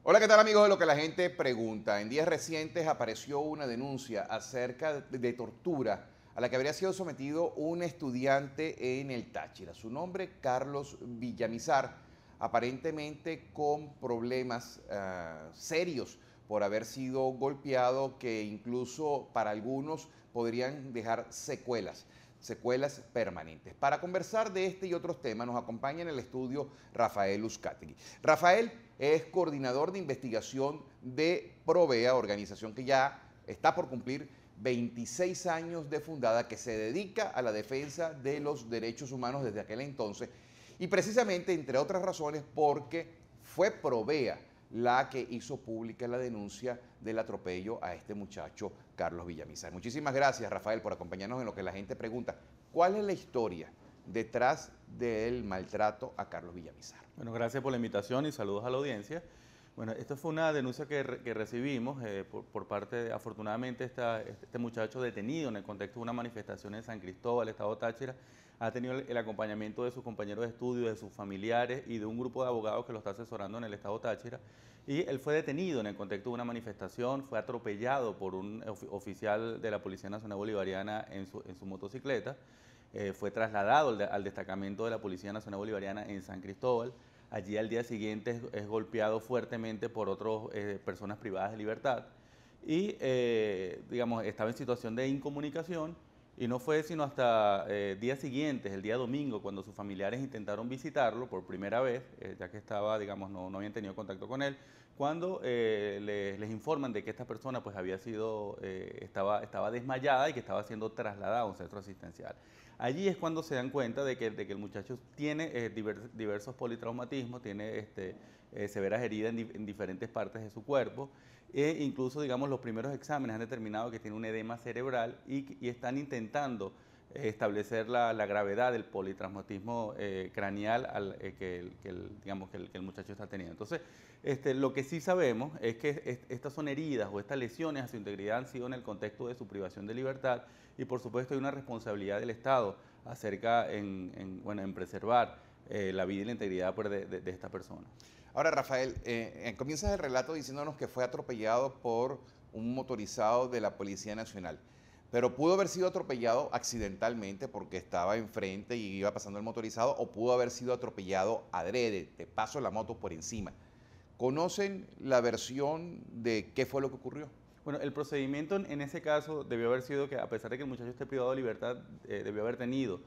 Hola, ¿qué tal amigos de Lo que la gente pregunta? En días recientes apareció una denuncia acerca de tortura a la que habría sido sometido un estudiante en el Táchira. Su nombre, Carlos Villamizar, aparentemente con problemas serios por haber sido golpeado que incluso para algunos podrían dejar secuelas permanentes. Para conversar de este y otros temas nos acompaña en el estudio Rafael Uzcategui. Rafael es coordinador de investigación de Provea, organización que ya está por cumplir 26 años de fundada, que se dedica a la defensa de los derechos humanos desde aquel entonces, y precisamente, entre otras razones, porque fue Provea la que hizo pública la denuncia del atropello a este muchacho Carlos Villamizar. Muchísimas gracias, Rafael, por acompañarnos en Lo que la gente pregunta. ¿Cuál es la historia detrás del maltrato a Carlos Villamizar? Bueno, gracias por la invitación y saludos a la audiencia. Bueno, esta fue una denuncia que recibimos por parte de, afortunadamente, este muchacho detenido en el contexto de una manifestación en San Cristóbal, Estado Táchira, ha tenido el acompañamiento de sus compañeros de estudio, de sus familiares y de un grupo de abogados que lo está asesorando en el Estado Táchira. Y él fue detenido en el contexto de una manifestación, fue atropellado por un oficial de la Policía Nacional Bolivariana en su motocicleta. Fue trasladado al destacamento de la Policía Nacional Bolivariana en San Cristóbal. Allí al día siguiente es golpeado fuertemente por otras personas privadas de libertad y, digamos, estaba en situación de incomunicación y no fue sino hasta días siguientes, el día domingo, cuando sus familiares intentaron visitarlo por primera vez, ya que estaba, digamos, no habían tenido contacto con él, cuando les informan de que esta persona pues había sido, estaba desmayada y que estaba siendo trasladada a un centro asistencial. Allí es cuando se dan cuenta de que el muchacho tiene diversos politraumatismos, tiene severas heridas en diferentes partes de su cuerpo e incluso, digamos, los primeros exámenes han determinado que tiene un edema cerebral y están intentando establecer la gravedad del politraumatismo craneal digamos, que el muchacho está teniendo. Entonces, lo que sí sabemos es que estas son heridas o estas lesiones a su integridad han sido en el contexto de su privación de libertad y por supuesto hay una responsabilidad del Estado acerca en preservar la vida y la integridad pues, de esta persona. Ahora, Rafael, comienzas el relato diciéndonos que fue atropellado por un motorizado de la Policía Nacional, pero pudo haber sido atropellado accidentalmente porque estaba enfrente y iba pasando el motorizado, o pudo haber sido atropellado adrede, te paso la moto por encima. ¿Conocen la versión de qué fue lo que ocurrió? Bueno, el procedimiento en ese caso debió haber sido que, a pesar de que el muchacho esté privado de libertad, debió haber tenido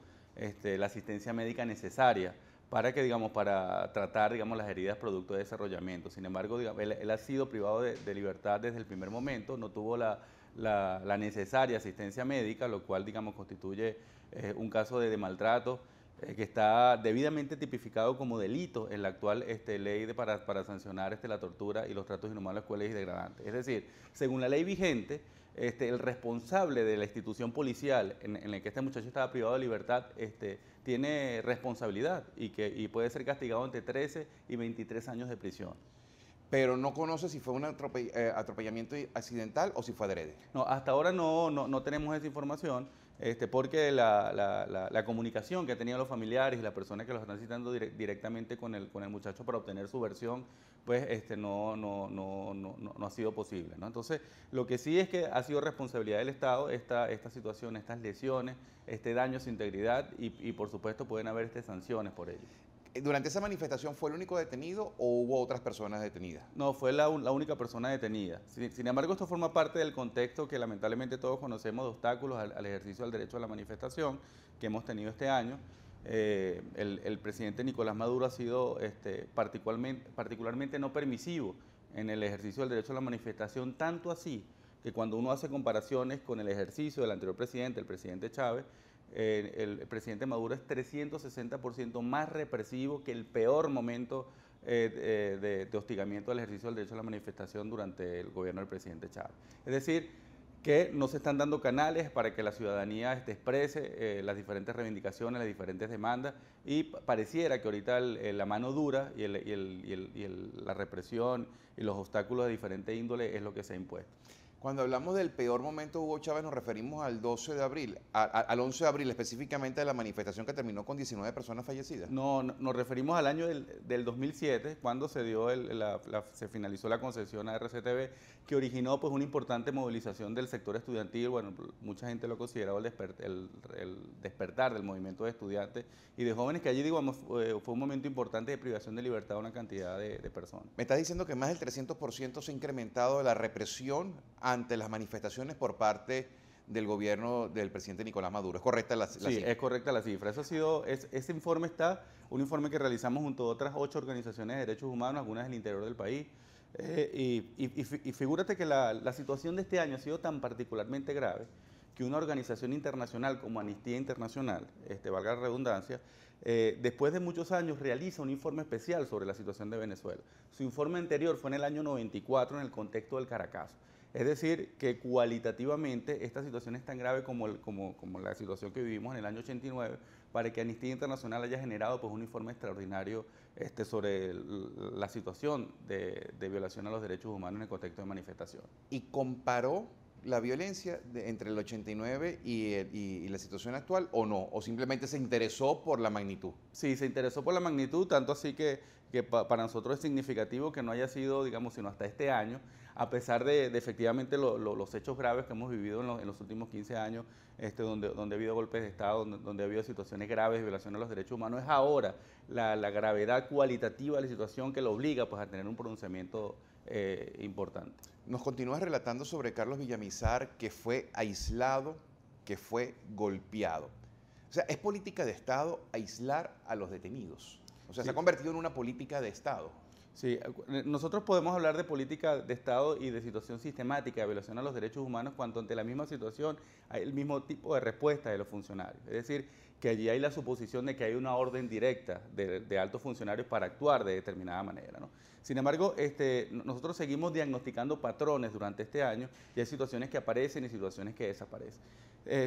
la asistencia médica necesaria para que, digamos, para tratar, digamos, las heridas producto de desarrollamiento. Sin embargo, digamos, él ha sido privado de libertad desde el primer momento, no tuvo la necesaria asistencia médica, lo cual, digamos, constituye un caso de maltrato que está debidamente tipificado como delito en la actual ley para sancionar la tortura y los tratos inhumanos, crueles y degradantes. Es decir, según la ley vigente, el responsable de la institución policial en la que este muchacho estaba privado de libertad tiene responsabilidad y puede ser castigado entre 13 y 23 años de prisión. Pero no conoce si fue un atropellamiento accidental o si fue adrede. No, hasta ahora no tenemos esa información, porque la comunicación que han tenido los familiares y las personas que los están citando directamente con el muchacho para obtener su versión, pues no ha sido posible, ¿no? Entonces, lo que sí es que ha sido responsabilidad del Estado esta situación, estas lesiones, este daño a su integridad y por supuesto pueden haber sanciones por ello. ¿Durante esa manifestación fue el único detenido o hubo otras personas detenidas? No, fue la única persona detenida. Sin embargo, esto forma parte del contexto que lamentablemente todos conocemos de obstáculos al ejercicio del derecho a la manifestación que hemos tenido este año. El presidente Nicolás Maduro ha sido particularmente no permisivo en el ejercicio del derecho a la manifestación, tanto así que cuando uno hace comparaciones con el ejercicio del anterior presidente, el presidente Chávez, el presidente Maduro es 360% más represivo que el peor momento de hostigamiento al ejercicio del derecho a la manifestación durante el gobierno del presidente Chávez. Es decir, que no se están dando canales para que la ciudadanía exprese las diferentes reivindicaciones, las diferentes demandas, y pareciera que ahorita la mano dura y la represión y los obstáculos de diferente índole es lo que se ha impuesto. Cuando hablamos del peor momento de Hugo Chávez nos referimos al 12 de abril, al 11 de abril específicamente de la manifestación que terminó con 19 personas fallecidas. No, nos referimos al año del 2007, cuando se dio se finalizó la concesión a RCTV, que originó pues una importante movilización del sector estudiantil. Bueno, mucha gente lo ha considerado el despertar del movimiento de estudiantes y de jóvenes, que allí, digamos, fue un momento importante de privación de libertad de una cantidad de personas. Me estás diciendo que más del 300% se ha incrementado la represión ante las manifestaciones por parte del gobierno del presidente Nicolás Maduro. ¿Es correcta la Sí, cifra? es correcta la cifra. Ese informe está, un informe que realizamos junto a otras 8 organizaciones de derechos humanos, algunas del interior del país. Y figúrate que la situación de este año ha sido tan particularmente grave que una organización internacional como Amnistía Internacional, valga la redundancia, después de muchos años realiza un informe especial sobre la situación de Venezuela. Su informe anterior fue en el año 94 en el contexto del Caracazo. Es decir, que cualitativamente esta situación es tan grave como la situación que vivimos en el año 89, para que Amnistía Internacional haya generado pues, un informe extraordinario sobre la situación de violación a los derechos humanos en el contexto de manifestación. ¿Y comparó la violencia entre el 89 y la situación actual o no? ¿O simplemente se interesó por la magnitud? Sí, se interesó por la magnitud, tanto así que para nosotros es significativo que no haya sido, digamos, sino hasta este año, a pesar de efectivamente los hechos graves que hemos vivido en los últimos 15 años, donde ha habido golpes de Estado, donde ha habido situaciones graves de violación a los derechos humanos. Es ahora la gravedad cualitativa de la situación que lo obliga pues, a tener un pronunciamiento importante. Nos continúas relatando sobre Carlos Villamizar, que fue aislado, que fue golpeado. O sea, ¿es política de Estado aislar a los detenidos? O sea, Sí. se ha convertido en una política de Estado. Sí, nosotros podemos hablar de política de Estado y de situación sistemática de violación a los derechos humanos cuando ante la misma situación hay el mismo tipo de respuesta de los funcionarios. Es decir, que allí hay la suposición de que hay una orden directa de altos funcionarios para actuar de determinada manera, ¿no? Sin embargo, nosotros seguimos diagnosticando patrones durante este año y hay situaciones que aparecen y situaciones que desaparecen.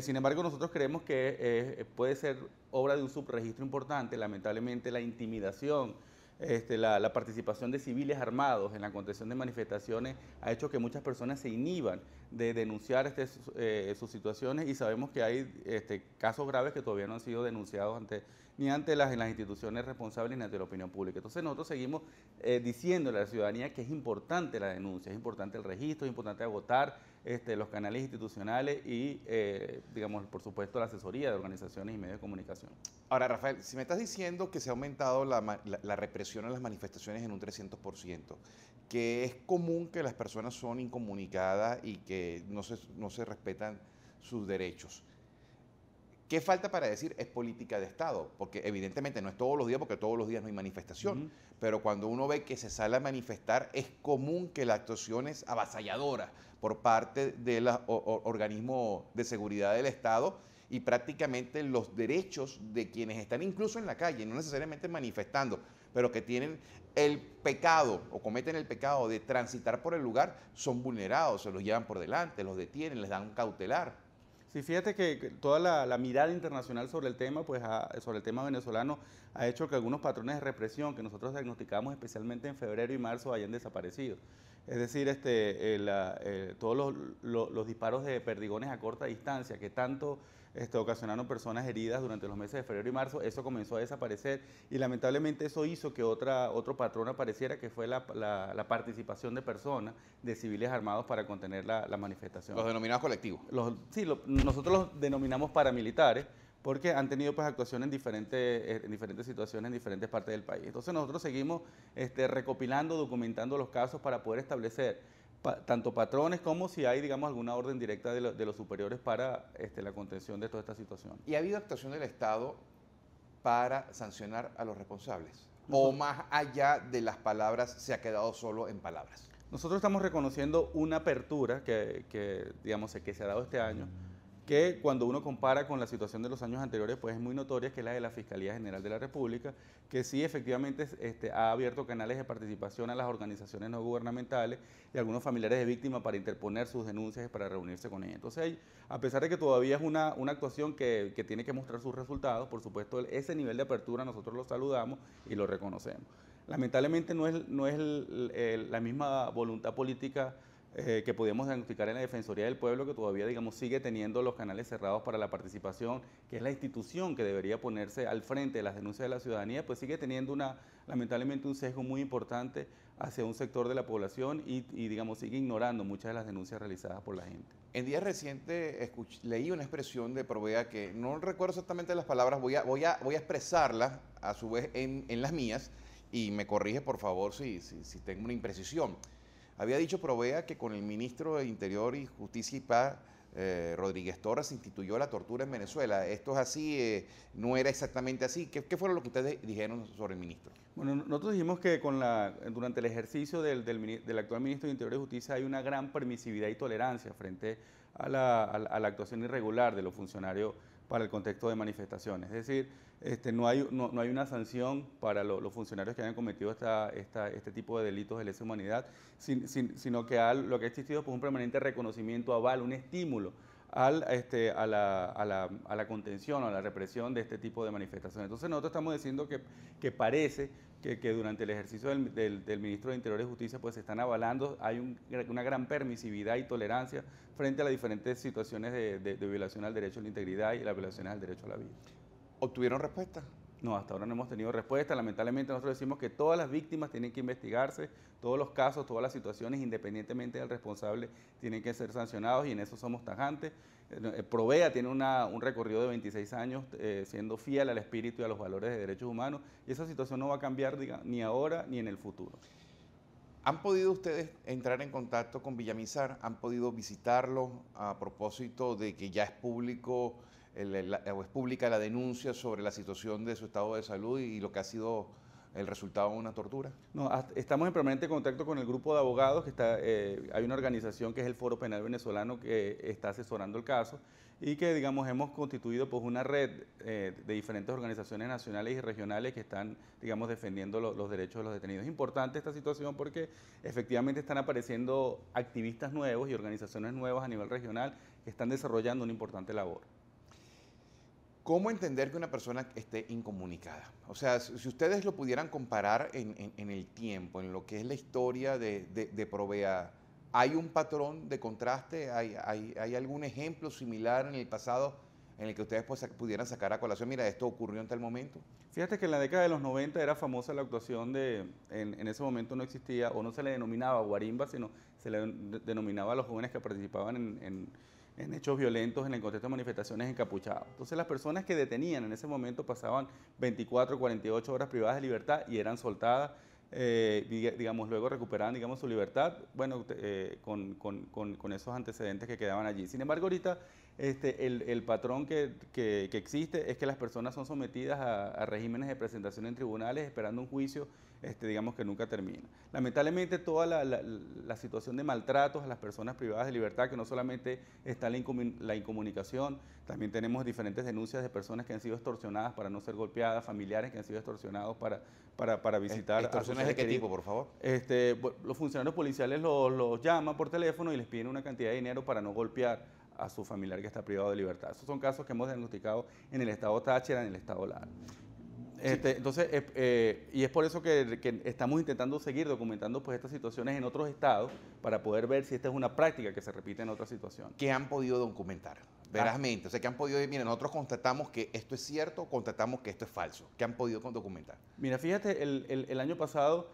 Sin embargo, nosotros creemos que puede ser obra de un subregistro importante, lamentablemente la intimidación, la participación de civiles armados en la contención de manifestaciones ha hecho que muchas personas se inhiban de denunciar sus situaciones, y sabemos que hay casos graves que todavía no han sido denunciados ni ante las instituciones responsables ni ante la opinión pública. Entonces nosotros seguimos diciéndole a la ciudadanía que es importante la denuncia, es importante el registro, es importante agotar los canales institucionales y, digamos, por supuesto, la asesoría de organizaciones y medios de comunicación. Ahora, Rafael, si me estás diciendo que se ha aumentado la represión en las manifestaciones en un 300%, que es común que las personas son incomunicadas y que no se respetan sus derechos, ¿qué falta para decir es política de Estado? Porque evidentemente no es todos los días, porque todos los días no hay manifestación, pero cuando uno ve que se sale a manifestar, es común que la actuación es avasalladora por parte de los organismos de seguridad del Estado, y prácticamente los derechos de quienes están incluso en la calle, no necesariamente manifestando, pero que tienen el pecado o cometen el pecado de transitar por el lugar, son vulnerados, se los llevan por delante, los detienen, les dan un cautelar. Sí, fíjate que toda la mirada internacional sobre el tema, pues sobre el tema venezolano, ha hecho que algunos patrones de represión que nosotros diagnosticamos especialmente en febrero y marzo hayan desaparecido. Es decir, todos los disparos de perdigones a corta distancia que tanto ocasionaron personas heridas durante los meses de febrero y marzo, eso comenzó a desaparecer, y lamentablemente eso hizo que otro patrón apareciera, que fue la participación de personas, de civiles armados para contener la manifestación. Los denominados colectivos. Nosotros los denominamos paramilitares, porque han tenido pues actuaciones en diferentes situaciones en diferentes partes del país. Entonces nosotros seguimos recopilando, documentando los casos para poder establecer tanto patrones como si hay, digamos, alguna orden directa de los superiores para la contención de toda esta situación. ¿Y ha habido actuación del Estado para sancionar a los responsables? ¿O más allá de las palabras se ha quedado solo en palabras? Nosotros estamos reconociendo una apertura digamos, que se ha dado este año, que cuando uno compara con la situación de los años anteriores, pues es muy notoria, que es la de la Fiscalía General de la República, que sí efectivamente ha abierto canales de participación a las organizaciones no gubernamentales y a algunos familiares de víctimas para interponer sus denuncias y para reunirse con ellas. Entonces, a pesar de que todavía es una actuación que tiene que mostrar sus resultados, por supuesto, ese nivel de apertura nosotros lo saludamos y lo reconocemos. Lamentablemente no es la misma voluntad política que podíamos diagnosticar en la Defensoría del Pueblo, que todavía, digamos, sigue teniendo los canales cerrados para la participación, que es la institución que debería ponerse al frente de las denuncias de la ciudadanía, pues sigue teniendo lamentablemente un sesgo muy importante hacia un sector de la población y digamos, sigue ignorando muchas de las denuncias realizadas por la gente. En días recientes leí una expresión de Provea que no recuerdo exactamente las palabras, voy a expresarla a su vez en las mías y me corrige por favor si tengo una imprecisión. Había dicho Provea que con el ministro de Interior y Justicia y Paz, Rodríguez Torres, se instituyó la tortura en Venezuela. ¿Esto es así? ¿No era exactamente así? ¿Qué fue lo que ustedes dijeron sobre el ministro? Bueno, nosotros dijimos que durante el ejercicio del actual ministro de Interior y Justicia hay una gran permisividad y tolerancia frente a la actuación irregular de los funcionarios para el contexto de manifestaciones. Es decir, no hay una sanción para los funcionarios que hayan cometido este tipo de delitos de lesa humanidad, sino que lo que ha existido es un permanente reconocimiento, aval, un estímulo a la contención o a la represión de este tipo de manifestaciones. Entonces nosotros estamos diciendo que parece que durante el ejercicio del ministro de Interior y Justicia pues se están avalando, hay una gran permisividad y tolerancia frente a las diferentes situaciones de violación al derecho a la integridad y las violaciones al derecho a la vida. ¿Obtuvieron respuesta? No, hasta ahora no hemos tenido respuesta. Lamentablemente nosotros decimos que todas las víctimas tienen que investigarse, todos los casos, todas las situaciones, independientemente del responsable, tienen que ser sancionados y en eso somos tajantes. Provea tiene un recorrido de 26 años siendo fiel al espíritu y a los valores de derechos humanos y esa situación no va a cambiar ni ahora ni en el futuro. ¿Han podido ustedes entrar en contacto con Villamizar? ¿Han podido visitarlo a propósito de que ya es público o es pública la denuncia sobre la situación de su estado de salud y lo que ha sido el resultado de una tortura? No, estamos en permanente contacto con el grupo de abogados, hay una organización que es el Foro Penal Venezolano que está asesorando el caso y que, digamos, hemos constituido pues una red de diferentes organizaciones nacionales y regionales que están, digamos, defendiendo los derechos de los detenidos. Es importante esta situación porque efectivamente están apareciendo activistas nuevos y organizaciones nuevas a nivel regional que están desarrollando una importante labor. ¿Cómo entender que una persona esté incomunicada? O sea, si ustedes lo pudieran comparar en el tiempo, en lo que es la historia de Provea, ¿hay un patrón de contraste? ¿Hay algún ejemplo similar en el pasado en el que ustedes pues, pudieran sacar a colación, mira, esto ocurrió en tal momento? Fíjate que en la década de los 90 era famosa la actuación en ese momento no existía, o no se le denominaba guarimba, sino se le denominaba a los jóvenes que participaban en hechos violentos en el contexto de manifestaciones encapuchados. Entonces las personas que detenían en ese momento pasaban 24, 48 horas privadas de libertad y eran soltadas, digamos, luego recuperaban, digamos, su libertad, bueno, con esos antecedentes que quedaban allí. Sin embargo, ahorita el patrón que existe es que las personas son sometidas a regímenes de presentación en tribunales esperando un juicio, digamos, que nunca termina. Lamentablemente toda la situación de maltratos a las personas privadas de libertad, que no solamente está la incomunicación, también tenemos diferentes denuncias de personas que han sido extorsionadas para no ser golpeadas, familiares que han sido extorsionados para visitar. ¿Extorsiones de qué tipo, por favor? Los funcionarios policiales los llaman por teléfono y les piden una cantidad de dinero para no golpear a su familiar que está privado de libertad. Esos son casos que hemos diagnosticado en el estado Táchira, en el estado Lara. Entonces, y es por eso que estamos intentando seguir documentando pues, estas situaciones en otros estados para poder ver si esta es una práctica que se repite en otras situaciones. ¿Qué han podido documentar? Verazmente, o sea, que han podido, mira, nosotros constatamos que esto es cierto, constatamos que esto es falso. ¿Qué han podido documentar? Mira, fíjate, el año pasado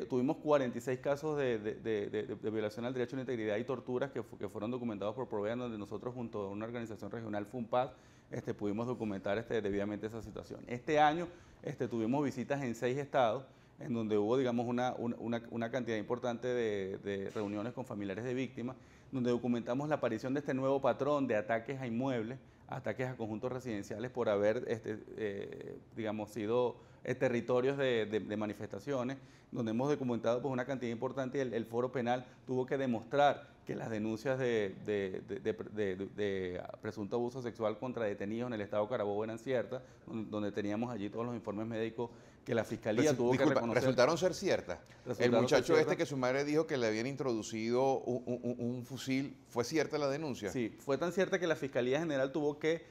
tuvimos 46 casos de violación al derecho a la integridad y torturas que fueron documentados por Provea, donde nosotros junto a una organización regional, FUNPAD, pudimos documentar debidamente esa situación. Este año tuvimos visitas en 6 estados, en donde hubo, digamos, una cantidad importante de reuniones con familiares de víctimas, donde documentamos la aparición de este nuevo patrón de ataques a inmuebles, ataques a conjuntos residenciales por haber, digamos, sido territorios de manifestaciones, donde hemos documentado pues, una cantidad importante y el Foro Penal tuvo que demostrar que las denuncias de presunto abuso sexual contra detenidos en el estado Carabobo eran ciertas, donde teníamos allí todos los informes médicos que la Fiscalía tuvo que reconocer. ¿Resultaron ser ciertas? El muchacho que su madre dijo que le habían introducido un fusil, ¿fue cierta la denuncia? Sí, fue tan cierta que la Fiscalía General tuvo que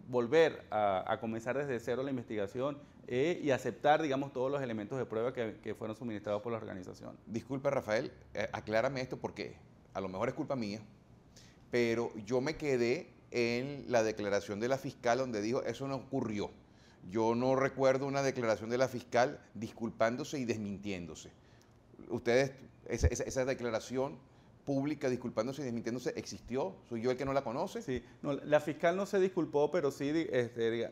volver a comenzar desde cero la investigación y aceptar, digamos, todos los elementos de prueba que fueron suministrados por la organización. Disculpa, Rafael, aclárame esto porque a lo mejor es culpa mía, pero yo me quedé en la declaración de la fiscal donde dijo eso no ocurrió. Yo no recuerdo una declaración de la fiscal disculpándose y desmintiéndose. Ustedes, esa declaración pública disculpándose y desmintiéndose, ¿existió? ¿Soy yo el que no la conoce? Sí, no, la fiscal no se disculpó, pero sí,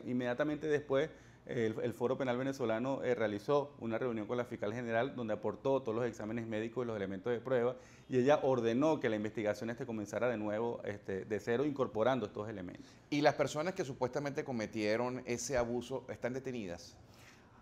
inmediatamente después el Foro Penal Venezolano realizó una reunión con la fiscal general donde aportó todos los exámenes médicos y los elementos de prueba, y ella ordenó que la investigación comenzara de nuevo de cero, incorporando estos elementos. ¿Y las personas que supuestamente cometieron ese abuso están detenidas?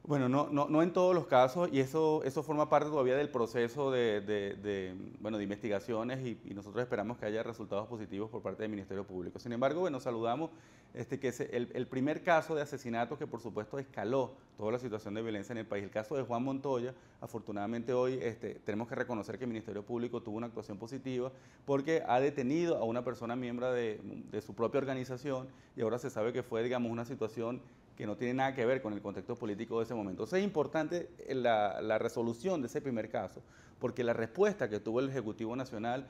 Bueno, no en todos los casos, y eso forma parte todavía del proceso de investigaciones, y nosotros esperamos que haya resultados positivos por parte del Ministerio Público. Sin embargo, bueno, saludamos que el primer caso de asesinato que por supuesto escaló toda la situación de violencia en el país, el caso de Juan Montoya. Afortunadamente hoy tenemos que reconocer que el Ministerio Público tuvo una actuación positiva porque ha detenido a una persona miembro de su propia organización, y ahora se sabe que fue, digamos, una situación que no tiene nada que ver con el contexto político de ese momento. Entonces es importante la resolución de ese primer caso, porque la respuesta que tuvo el Ejecutivo Nacional,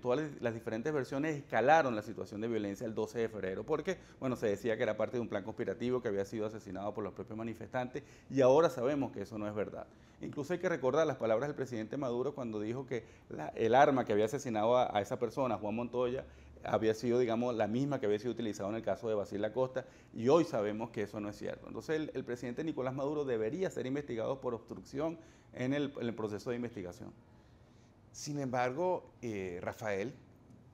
todas las diferentes versiones escalaron la situación de violencia el 12 de febrero, porque bueno, se decía que era parte de un plan conspirativo, que había sido asesinado por los propios manifestantes, y ahora sabemos que eso no es verdad. Incluso hay que recordar las palabras del presidente Maduro cuando dijo que el arma que había asesinado a esa persona, Juan Montoya, había sido, digamos, la misma que había sido utilizada en el caso de Basil Acosta, y hoy sabemos que eso no es cierto. Entonces el presidente Nicolás Maduro debería ser investigado por obstrucción en el proceso de investigación. Sin embargo, Rafael,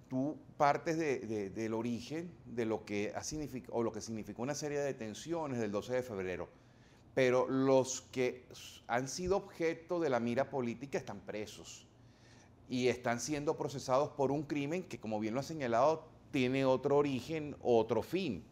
tú partes del origen de lo que lo que significó una serie de detenciones del 12 de febrero, pero los que han sido objeto de la mira política están presos y están siendo procesados por un crimen que, como bien lo ha señalado, tiene otro origen, otro fin,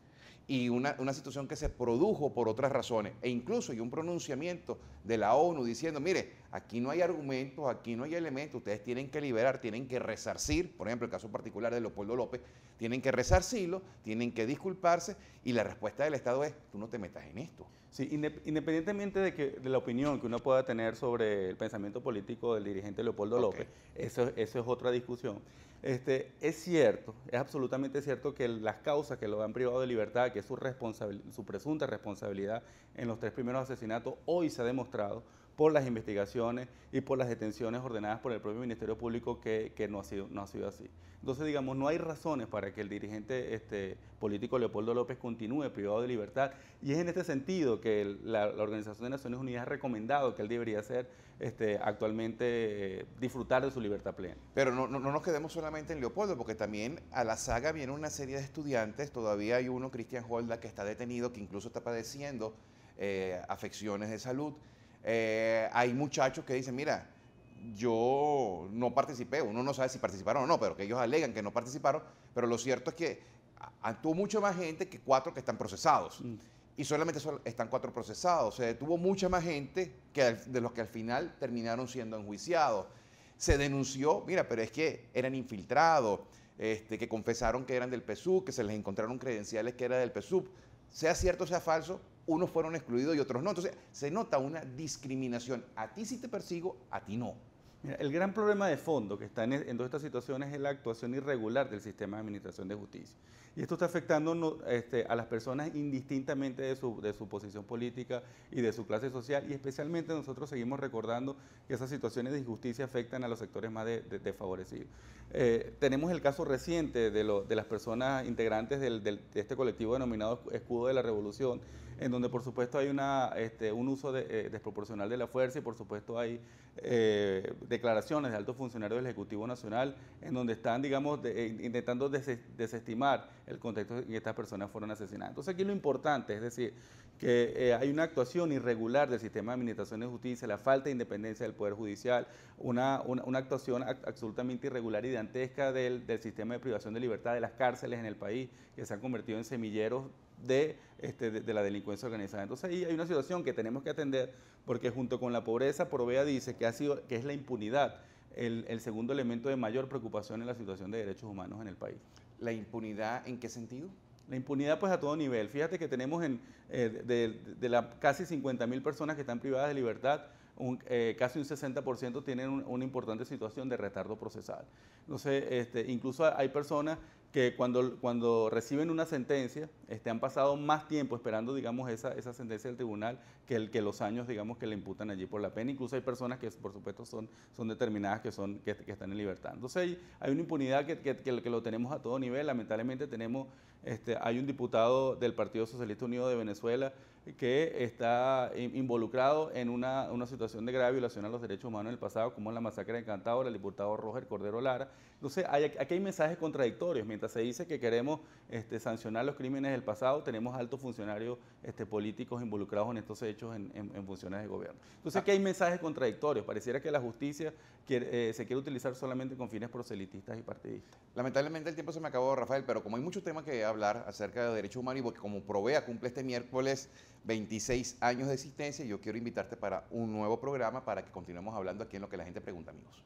y una situación que se produjo por otras razones. E incluso hay un pronunciamiento de la ONU diciendo, mire, aquí no hay argumentos, aquí no hay elementos, ustedes tienen que liberar, tienen que resarcir, por ejemplo, el caso particular de Leopoldo López, tienen que resarcirlo, tienen que disculparse, y la respuesta del Estado es, tú no te metas en esto. Sí, independientemente de la opinión que uno pueda tener sobre el pensamiento político del dirigente Leopoldo López, eso es otra discusión. Es cierto, es absolutamente cierto que las causas que lo han privado de libertad, que es su presunta responsabilidad en los 3 primeros asesinatos, hoy se ha demostrado por las investigaciones y por las detenciones ordenadas por el propio Ministerio Público que no ha sido así. Entonces, digamos, no hay razones para que el dirigente político Leopoldo López continúe privado de libertad, y es en este sentido que la Organización de Naciones Unidas ha recomendado que él debería ser actualmente disfrutar de su libertad plena. Pero no nos quedemos solamente en Leopoldo, porque también a la saga viene una serie de estudiantes. Todavía hay uno, Cristian Holda, que está detenido, que incluso está padeciendo afecciones de salud. Hay muchachos que dicen, mira, yo no participé, uno no sabe si participaron o no, pero que ellos alegan que no participaron, pero lo cierto es que tuvo mucha más gente que 4 que están procesados. Y solamente están 4 procesados. Se detuvo mucha más gente de los que al final terminaron siendo enjuiciados. Se denunció, mira, pero es que eran infiltrados, que confesaron que eran del PSUV, que se les encontraron credenciales que era del PSUV. Sea cierto o sea falso, unos fueron excluidos y otros no. Entonces, se nota una discriminación. A ti sí te persigo, a ti no. Mira, el gran problema de fondo que está en todas estas situaciones es la actuación irregular del sistema de administración de justicia. Y esto está afectando a las personas indistintamente de su posición política y de su clase social, y especialmente nosotros seguimos recordando que esas situaciones de injusticia afectan a los sectores más desfavorecidos. Tenemos el caso reciente de las personas integrantes de este colectivo denominado Escudo de la Revolución, en donde por supuesto hay un uso desproporcional de la fuerza, y por supuesto hay declaraciones de altos funcionarios del Ejecutivo Nacional en donde están, digamos, intentando desestimar el contexto en que estas personas fueron asesinadas. Entonces aquí lo importante es decir que hay una actuación irregular del sistema de administración de justicia, la falta de independencia del Poder Judicial, una actuación absolutamente irregular y dantesca del sistema de privación de libertad de las cárceles en el país, que se han convertido en semilleros de la delincuencia organizada. Entonces ahí hay una situación que tenemos que atender, porque junto con la pobreza, Provea dice que es la impunidad el segundo elemento de mayor preocupación en la situación de derechos humanos en el país. ¿La impunidad en qué sentido? La impunidad pues a todo nivel. Fíjate que tenemos de las casi 50.000 personas que están privadas de libertad, casi un 60% tienen una importante situación de retardo procesal. Entonces, incluso hay personas que cuando reciben una sentencia, han pasado más tiempo esperando, digamos, esa sentencia del tribunal que los años, digamos, que le imputan allí por la pena. Incluso hay personas que, por supuesto, son determinadas que están en libertad. Entonces, hay una impunidad que lo tenemos a todo nivel. Lamentablemente hay un diputado del Partido Socialista Unido de Venezuela que está involucrado en una situación de grave violación a los derechos humanos en el pasado, como en la masacre de Cantábara, el diputado Roger Cordero Lara. Entonces, aquí hay mensajes contradictorios. Mientras se dice que queremos sancionar los crímenes del pasado, tenemos altos funcionarios políticos involucrados en estos hechos en funciones de gobierno. Entonces, aquí hay mensajes contradictorios. Pareciera que la justicia se quiere utilizar solamente con fines proselitistas y partidistas. Lamentablemente el tiempo se me acabó, Rafael, pero como hay muchos temas que hablar acerca de derechos humanos y porque como Provea cumple este miércoles 26 años de existencia, yo quiero invitarte para un nuevo programa para que continuemos hablando aquí en Lo que la gente pregunta, amigos.